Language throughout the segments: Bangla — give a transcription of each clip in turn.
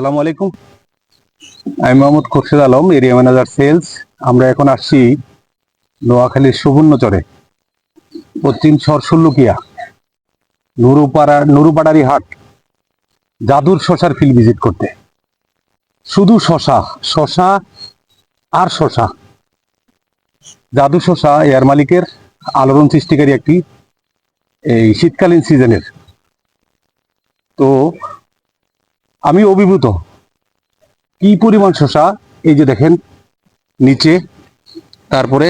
আসসালামু আলাইকুম। আমি Mohammad Khurshed Alam, area manager sales. আমরা এখন আসছি নোয়াখালীর সুবর্ণচরে, পশ্চিম সরসুল্লুকিয়া, নুরুপাড়ারি হাট, জাদুর শশার ফিল্ড ভিজিট করতে। শুধু শশা, শশা আর শশা। জাদু শশা এয়ার মালিকের আলোড়ন সৃষ্টিকারী একটি এই শীতকালীন সিজনের। তো আমি অভিভূত, কি পরিমাণ শশা! এই যে দেখেন নিচে, তারপরে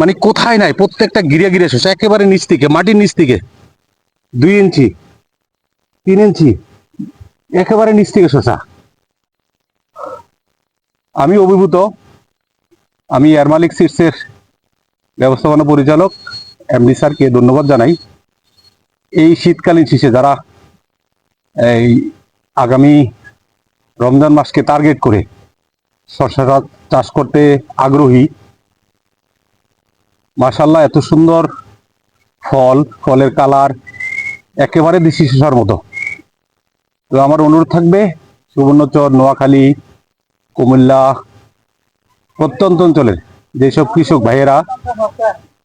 মানে কোথায় নাই, প্রত্যেকটা গিরে গিরে শশা, একেবারে নিচ থেকে, মাটির নিচ থেকে 2 ইঞ্চি 3 ইঞ্চি, একেবারে নিচ থেকে শশা। আমি অভিভূত। আমি এয়ার মালিক সিটসের ব্যবস্থাপনা পরিচালক এমডি স্যারকে ধন্যবাদ জানাই। এই শীতকালীন শীষে যারা এই আগামী রমজান মাসকে টার্গেট করে শশা চাষ করতে আগ্রহী, মাশাআল্লাহ এত সুন্দর ফল, ফলের কালার একেবারে দেশি শশার মতো। তো আমার অনুরোধ থাকবে, সুবর্ণচর, নোয়াখালী, কুমিল্লা প্রত্যন্ত অঞ্চলের যেসব কৃষক ভাইয়েরা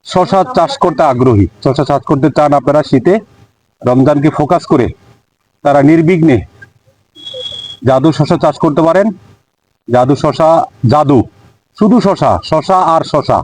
শশা চাষ করতে আগ্রহী, শশা চাষ করতে চান, আপনারা শীতে রমজানকে ফোকাস করে তারা নির্বিঘ্নে জাদু শশা চাষ করতে পারেন। জাদু শশা, জাদু, শুধু শশা, শশা আর শশা।